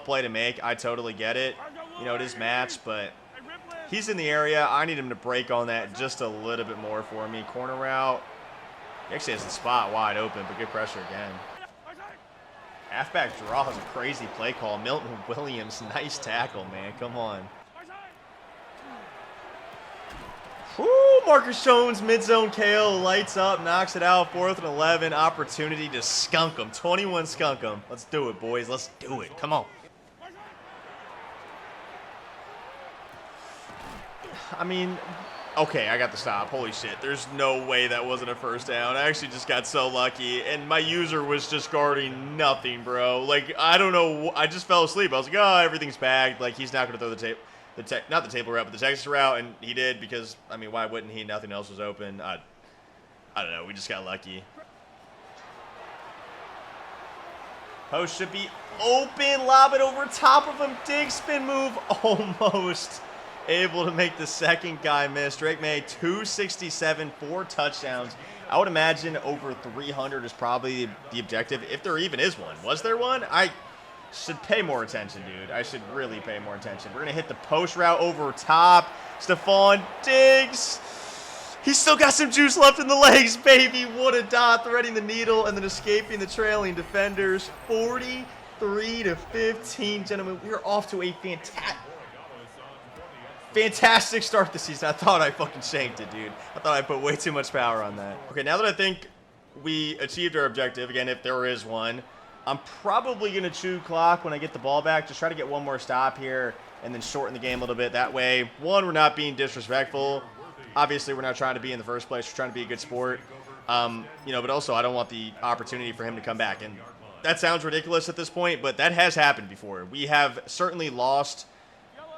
play to make. I totally get it. You know, it is match, but he's in the area. I need him to break on that just a little bit more for me. Corner route. He actually has the spot wide open, but good pressure again. Halfback draw is a crazy play call. Milton Williams, nice tackle, man. Come on. Woo, Marcus Jones, mid-zone KO, lights up, knocks it out. 4th and 11, opportunity to skunk them. 21 skunk them. Let's do it, boys. Let's do it. Come on. I mean, okay, I got the stop. Holy shit. There's no way that wasn't a first down. I actually just got so lucky, and my user was just guarding nothing, bro. Like, I don't know. I just fell asleep. I was like, oh, everything's bagged. Like, he's not going to throw the tape. Not the table route, but the Texas route, and he did because, I mean, why wouldn't he? Nothing else was open. I don't know. We just got lucky. Post should be open. Lob it over top of him. Dig, spin move. Almost able to make the second guy miss. Drake Maye, 267, 4 touchdowns. I would imagine over 300 is probably the objective, if there even is one. Was there one? I should pay more attention, dude. I should really pay more attention. We're going to hit the post route over top. Stephon Diggs. He's still got some juice left in the legs, baby. What a dot, threading the needle and then escaping the trailing defenders. 43-15, gentlemen. We are off to a fantastic start this season. I thought I fucking shanked it, dude. I thought I put way too much power on that. Okay, now that I think we achieved our objective, again, if there is one, I'm probably going to chew clock when I get the ball back. Just try to get one more stop here and then shorten the game a little bit. That way, 1, we're not being disrespectful. Obviously, we're not trying to be in the first place. We're trying to be a good sport. You know, but also I don't want the opportunity for him to come back. And that sounds ridiculous at this point, but that has happened before. We have certainly lost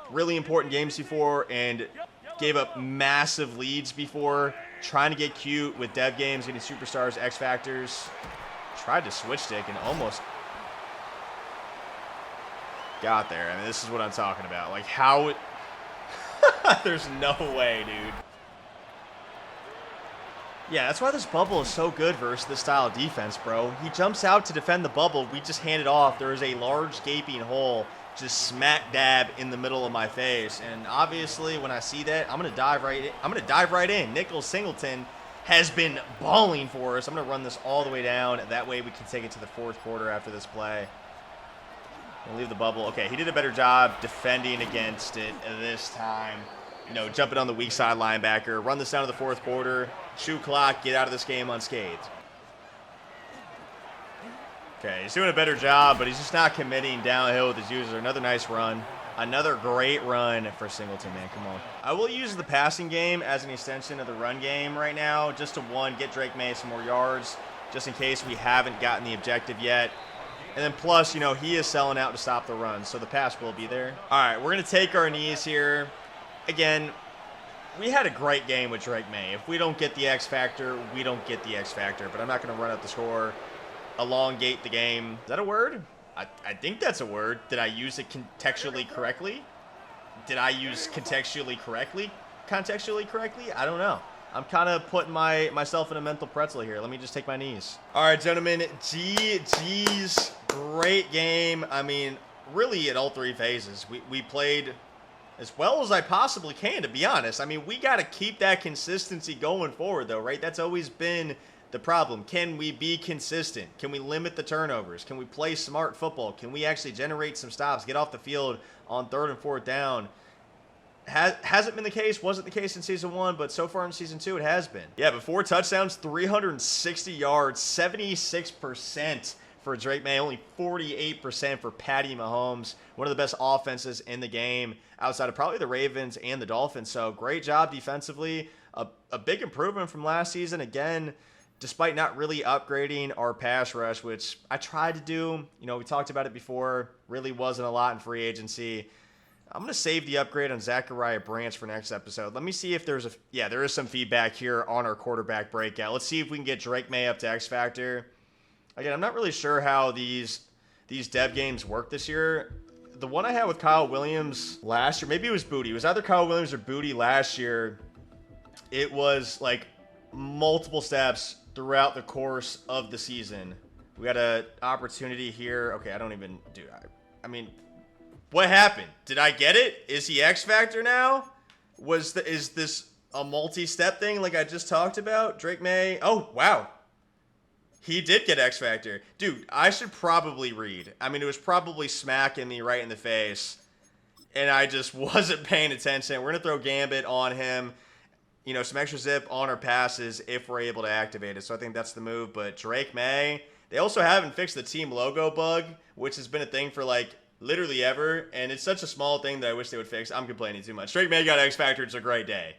really important games before and gave up massive leads before. Trying to get cute with dev games, getting superstars, X Factors. Tried to switch stick and almost got there. I mean, this is what I'm talking about. Like, how it... There's no way, dude. Yeah, that's why this bubble is so good versus this style of defense, bro. He jumps out to defend the bubble. We just hand it off. There is a large gaping hole just smack dab in the middle of my face. And obviously, when I see that, I'm going to dive right in. Nichols Singleton has been balling for us. I'm going to run this all the way down. That way we can take it to the 4th quarter after this play. We'll leave the bubble. Okay, he did a better job defending against it this time. You know, jumping on the weak side linebacker, run this down to the fourth quarter, shoot clock, get out of this game unscathed. Okay, he's doing a better job, but he's just not committing downhill with his user. Another nice run. Another great run for Singleton, man. Come on. I will use the passing game as an extension of the run game right now, just to, one, get Drake Maye some more yards, just in case we haven't gotten the objective yet. And then plus, you know, he is selling out to stop the run, so the pass will be there. All right, we're going to take our knees here. Again, we had a great game with Drake Maye. If we don't get the X factor, we don't get the X factor. But I'm not going to run out the score, elongate the game. Is that a word? I think that's a word. Did I use it contextually correctly? Did I use contextually correctly? Contextually correctly? I don't know. I'm kind of putting myself in a mental pretzel here. Let me just take my knees. All right, gentlemen. GG's. Great game. I mean, really at all three phases. We played as well as I possibly can, to be honest. I mean, we got to keep that consistency going forward, though, right? That's always been the problem. Can we be consistent? Can we limit the turnovers? Can we play smart football? Can we actually generate some stops, get off the field on 3rd and 4th down? Hasn't been the case, wasn't the case in Season 1, but so far in Season 2, it has been. Yeah, but 4 touchdowns, 360 yards, 76% for Drake Maye, only 48% for Patty Mahomes. One of the best offenses in the game, outside of probably the Ravens and the Dolphins. So great job defensively. A big improvement from last season. Again, despite not really upgrading our pass rush, which I tried to do. You know, we talked about it before. Really wasn't a lot in free agency. I'm going to save the upgrade on Zachariah Branch for next episode. Let me see if there is some feedback here on our quarterback breakout. Let's see if we can get Drake Maye up to X Factor. Again, I'm not really sure how these dev games work this year. The one I had with Kyle Williams last year, maybe it was Booty. It was either Kyle Williams or Booty last year. It was like multiple steps throughout the course of the season. We got an opportunity here. Okay, I don't even do. I mean, what happened? Did I get it? Is he X Factor now? Is this a multi-step thing like I just talked about? Drake Maye. Oh, wow. He did get X Factor. Dude, I should probably read. I mean, it was probably smacking me right in the face, and I just wasn't paying attention. We're going to throw Gambit on him. You know, some extra zip on our passes if we're able to activate it. So I think that's the move. But Drake Maye, they also haven't fixed the team logo bug, which has been a thing for like literally ever. And it's such a small thing that I wish they would fix. I'm complaining too much. Drake Maye got X Factor. It's a great day.